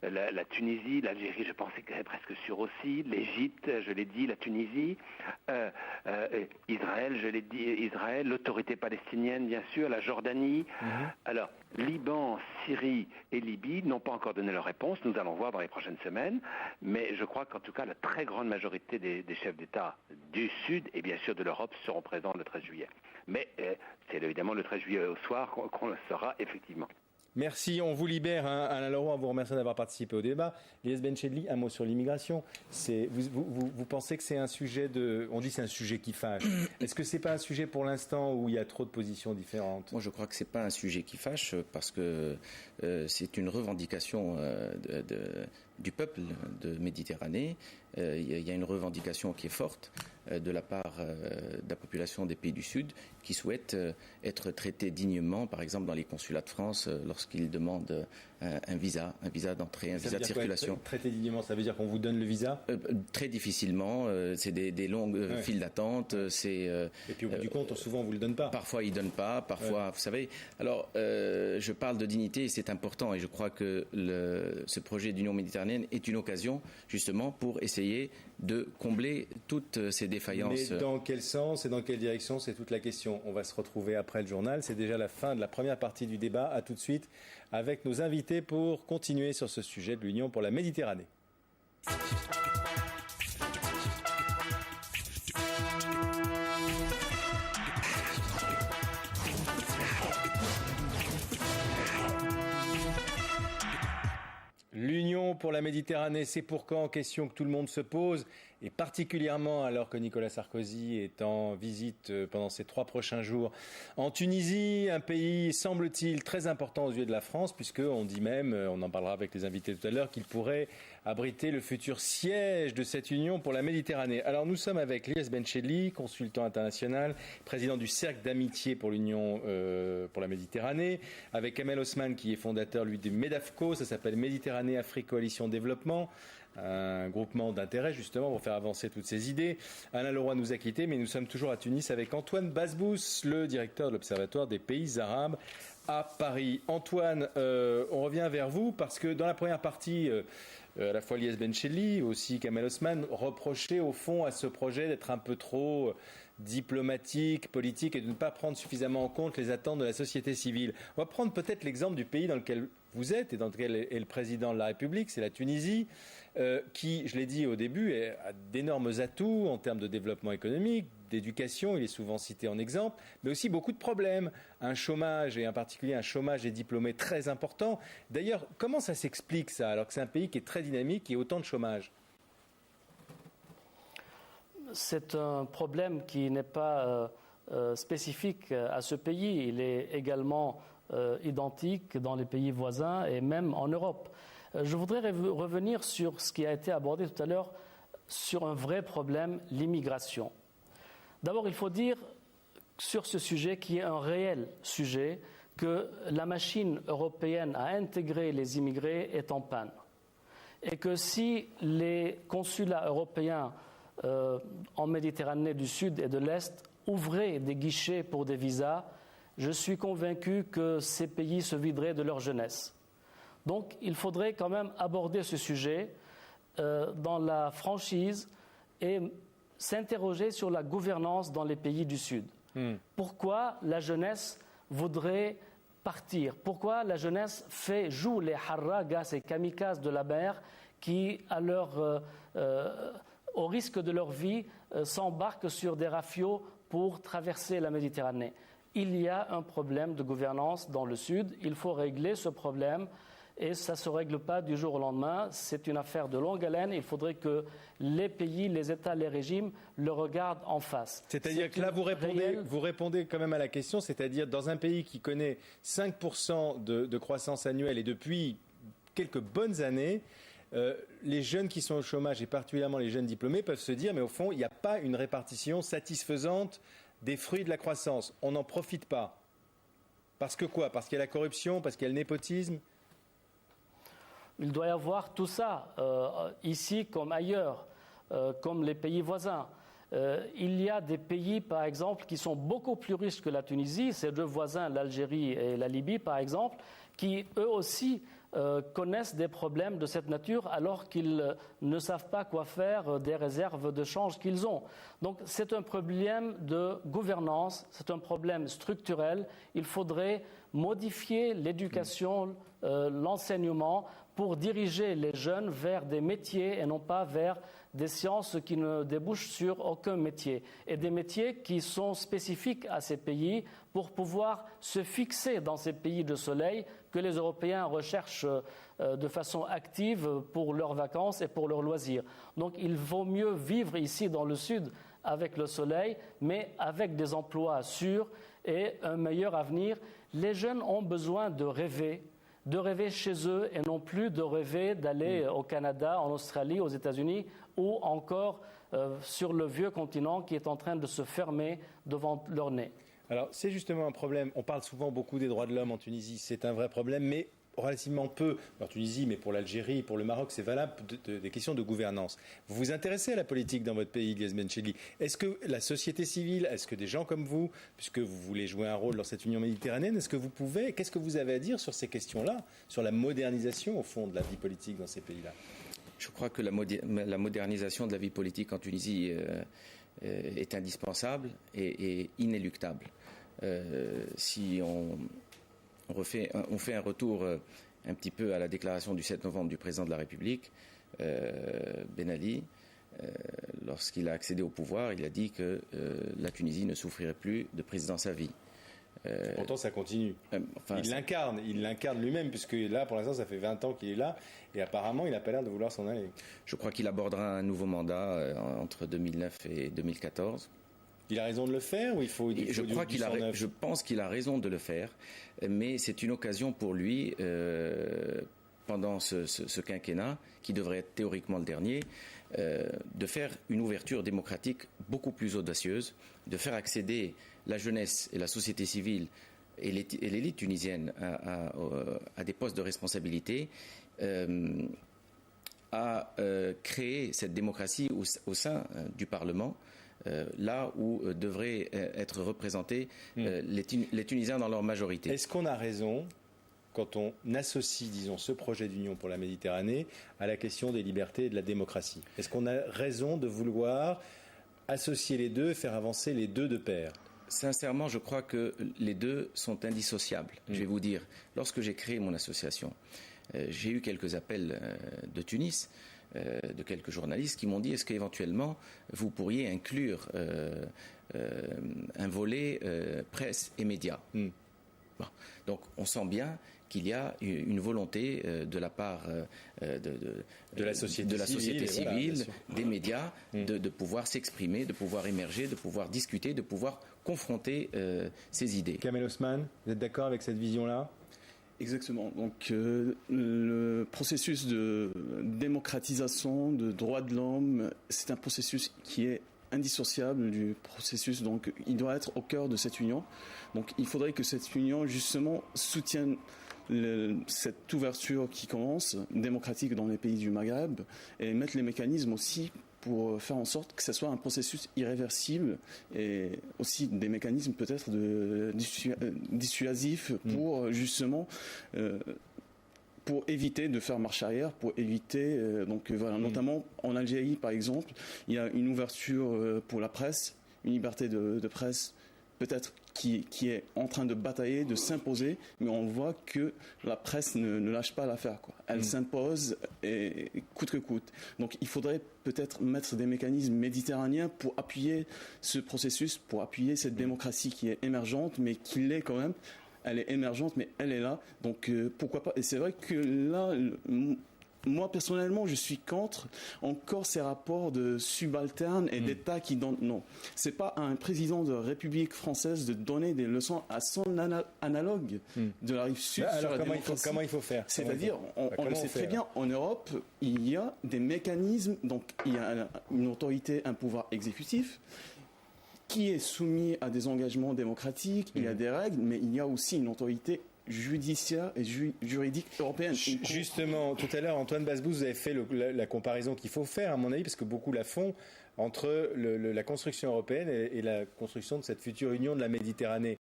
la Tunisie, l'Algérie, je pensais que c'était presque sûr aussi, l'Égypte, je l'ai dit, la Tunisie, Israël, je l'ai dit, Israël, l'autorité palestinienne, bien sûr, la Jordanie. Alors, Liban, Syrie et Libye n'ont pas encore donné leur réponse, nous allons voir dans les prochaines semaines, mais je crois qu'en tout cas, la très grande majorité des chefs d'État du Sud et bien sûr de l'Europe seront présents le 13 juillet. Mais c'est évidemment le 13 juillet au soir qu'on le saura effectivement. Merci, on vous libère. Alain Leroy, on vous remercie d'avoir participé au débat. Lies Benchedli, un mot sur l'immigration. Vous pensez que c'est un sujet on dit c'est un sujet qui fâche. Est-ce que c'est pas un sujet pour l'instant où il y a trop de positions différentes? Moi, je crois que c'est pas un sujet qui fâche parce que c'est une revendication du peuple de Méditerranée. Il y a une revendication qui est forte de la part de la population des pays du Sud qui souhaite être traité dignement, par exemple dans les consulats de France, lorsqu'ils demandent un visa d'entrée, un visa de circulation. Traité dignement, ça veut dire qu'on vous donne le visa? Très difficilement, c'est des longues files d'attente. Et puis au bout du compte, souvent on vous le donne pas. Parfois ils donnent pas, parfois, vous savez. Alors, je parle de dignité et c'est important et je crois que ce projet d'Union méditerranéenne est une occasion justement pour essayer de combler toutes ces défaillances. Mais dans quel sens et dans quelle direction, c'est toute la question. On va se retrouver après le journal. C'est déjà la fin de la première partie du débat. À tout de suite avec nos invités pour continuer sur ce sujet de l'Union pour la Méditerranée. L'Union pour la Méditerranée, c'est pour quand? Question que tout le monde se pose, et particulièrement alors que Nicolas Sarkozy est en visite pendant ces 3 prochains jours en Tunisie, un pays, semble-t-il, très important aux yeux de la France, puisqu'on dit même, on en parlera avec les invités tout à l'heure, qu'il pourrait abriter le futur siège de cette Union pour la Méditerranée. Alors nous sommes avec Lies Benchedli, consultant international, président du Cercle d'amitié pour l'Union pour la Méditerranée, avec Kamel Osman qui est fondateur, lui, du MEDAFCO, ça s'appelle Méditerranée Afrique Coalition Développement, un groupement d'intérêt justement pour faire avancer toutes ces idées. Alain Leroy nous a quittés, mais nous sommes toujours à Tunis avec Antoine Bazbous, le directeur de l'Observatoire des pays arabes à Paris. Antoine, on revient vers vous parce que dans la première partie, à la fois Lies Benchedli, aussi Kamel Osman, reprochaient au fond à ce projet d'être un peu trop diplomatique, politique et de ne pas prendre suffisamment en compte les attentes de la société civile. On va prendre peut-être l'exemple du pays dans lequel vous êtes et dans lequel est le président de la République, c'est la Tunisie, qui, je l'ai dit au début, a d'énormes atouts en termes de développement économique, d'éducation, il est souvent cité en exemple, mais aussi beaucoup de problèmes. Un chômage, et en particulier un chômage des diplômés très important. D'ailleurs, comment ça s'explique ça, alors que c'est un pays qui est très dynamique et a autant de chômage? C'est un problème qui n'est pas spécifique à ce pays. Il est également identique dans les pays voisins et même en Europe. Je voudrais revenir sur ce qui a été abordé tout à l'heure, sur un vrai problème, l'immigration. D'abord, il faut dire sur ce sujet, qui est un réel sujet, que la machine européenne à intégrer les immigrés est en panne. Et que si les consulats européens en Méditerranée du Sud et de l'Est ouvraient des guichets pour des visas, je suis convaincu que ces pays se videraient de leur jeunesse. Donc il faudrait quand même aborder ce sujet dans la franchise et s'interroger sur la gouvernance dans les pays du Sud. Pourquoi la jeunesse voudrait partir? Pourquoi la jeunesse joue les harragas et kamikazes de la mer qui, au risque de leur vie, s'embarquent sur des rafiaux pour traverser la Méditerranée? Il y a un problème de gouvernance dans le Sud. Il faut régler ce problème. Et ça ne se règle pas du jour au lendemain. C'est une affaire de longue haleine. Il faudrait que les pays, les États, les régimes le regardent en face. C'est-à-dire que là, vous répondez quand même à la question, c'est-à-dire dans un pays qui connaît 5% de croissance annuelle et depuis quelques bonnes années, les jeunes qui sont au chômage et particulièrement les jeunes diplômés peuvent se dire mais au fond, il n'y a pas une répartition satisfaisante des fruits de la croissance. On n'en profite pas. Parce que quoi? Parce qu'il y a la corruption, parce qu'il y a le népotisme? Il doit y avoir tout ça, ici comme ailleurs, comme les pays voisins. Il y a des pays, par exemple, qui sont beaucoup plus riches que la Tunisie, ces deux voisins, l'Algérie et la Libye, par exemple, qui, eux aussi, connaissent des problèmes de cette nature alors qu'ils ne savent pas quoi faire des réserves de change qu'ils ont. Donc c'est un problème de gouvernance, c'est un problème structurel. Il faudrait modifier l'éducation, l'enseignement pour diriger les jeunes vers des métiers et non pas vers des sciences qui ne débouchent sur aucun métier. Et des métiers qui sont spécifiques à ces pays pour pouvoir se fixer dans ces pays de soleil que les Européens recherchent de façon active pour leurs vacances et pour leurs loisirs. Donc il vaut mieux vivre ici dans le sud avec le soleil, mais avec des emplois sûrs et un meilleur avenir. Les jeunes ont besoin de rêver chez eux et non plus de rêver d'aller au Canada, en Australie, aux États-Unis ou encore sur le vieux continent qui est en train de se fermer devant leur nez. Alors c'est justement un problème. On parle souvent beaucoup des droits de l'homme en Tunisie. C'est un vrai problème, mais relativement peu. En Tunisie, mais pour l'Algérie, pour le Maroc, c'est valable des questions de gouvernance. Vous vous intéressez à la politique dans votre pays, Ilyes Benchegli. Est-ce que la société civile, est-ce que des gens comme vous, puisque vous voulez jouer un rôle dans cette Union méditerranéenne, qu'est-ce que vous avez à dire sur ces questions-là, sur la modernisation, au fond, de la vie politique dans ces pays-là? Je crois que la modernisation de la vie politique en Tunisie est indispensable et inéluctable. Si on fait un retour un petit peu à la déclaration du 7 novembre du président de la République, Ben Ali, lorsqu'il a accédé au pouvoir, il a dit que la Tunisie ne souffrirait plus de présidence à vie. Pourtant, ça continue. Il l'incarne lui-même, puisque là, pour l'instant, ça fait 20 ans qu'il est là, et apparemment, il n'a pas l'air de vouloir s'en aller. Je crois qu'il abordera un nouveau mandat entre 2009 et 2014. Il a raison de le faire ou Je pense qu'il a raison de le faire, mais c'est une occasion pour lui, pendant ce quinquennat, qui devrait être théoriquement le dernier, de faire une ouverture démocratique beaucoup plus audacieuse, de faire accéder la jeunesse et la société civile et l'élite tunisienne à des postes de responsabilité, à créer cette démocratie au sein du Parlement, là où devraient être représentés les Tunisiens dans leur majorité. Est-ce qu'on a raison quand on associe, disons, ce projet d'union pour la Méditerranée à la question des libertés et de la démocratie? Est-ce qu'on a raison de vouloir associer les deux et faire avancer les deux de pair? Sincèrement, je crois que les deux sont indissociables. Je vais vous dire, lorsque j'ai créé mon association, j'ai eu quelques appels de Tunis, de quelques journalistes qui m'ont dit: est-ce qu'éventuellement vous pourriez inclure un volet presse et médias? Bon. Donc on sent bien qu'il y a une volonté de la part de la société civile, des médias, de pouvoir s'exprimer, de pouvoir émerger, de pouvoir discuter, de pouvoir confronter ces idées. Kamel Osman, vous êtes d'accord avec cette vision-là? Exactement. Donc le processus de démocratisation, de droits de l'homme, c'est un processus qui est indissociable du processus. Donc il doit être au cœur de cette union. Donc il faudrait que cette union justement soutienne cette ouverture qui commence démocratique dans les pays du Maghreb et mettre les mécanismes aussi pour faire en sorte que ce soit un processus irréversible et aussi des mécanismes peut-être dissuasifs pour justement pour éviter de faire marche arrière, pour éviter notamment en Algérie par exemple, il y a une ouverture pour la presse, une liberté de presse peut-être qui est en train de batailler, de s'imposer, mais on voit que la presse ne lâche pas l'affaire, quoi. Elle s'impose et coûte que coûte. Donc il faudrait peut-être mettre des mécanismes méditerranéens pour appuyer ce processus, pour appuyer cette démocratie qui est émergente, mais qui l'est quand même. Elle est émergente, mais elle est là. Donc pourquoi pas. Et c'est vrai que là, moi personnellement, je suis contre encore ces rapports de subalternes et d'États qui donnent. Non, c'est pas à un président de la République française de donner des leçons à son analogue de la rive sud. Alors comment il faut faire? C'est-à-dire, on le sait très bien, en Europe, il y a des mécanismes. Donc, il y a une autorité, un pouvoir exécutif qui est soumis à des engagements démocratiques. Il y a des règles, mais il y a aussi une autorité judiciaire et juridique européenne. Justement, tout à l'heure, Antoine Basbous, vous avez fait la comparaison qu'il faut faire, à mon avis, parce que beaucoup la font, entre la construction européenne et la construction de cette future union de la Méditerranée.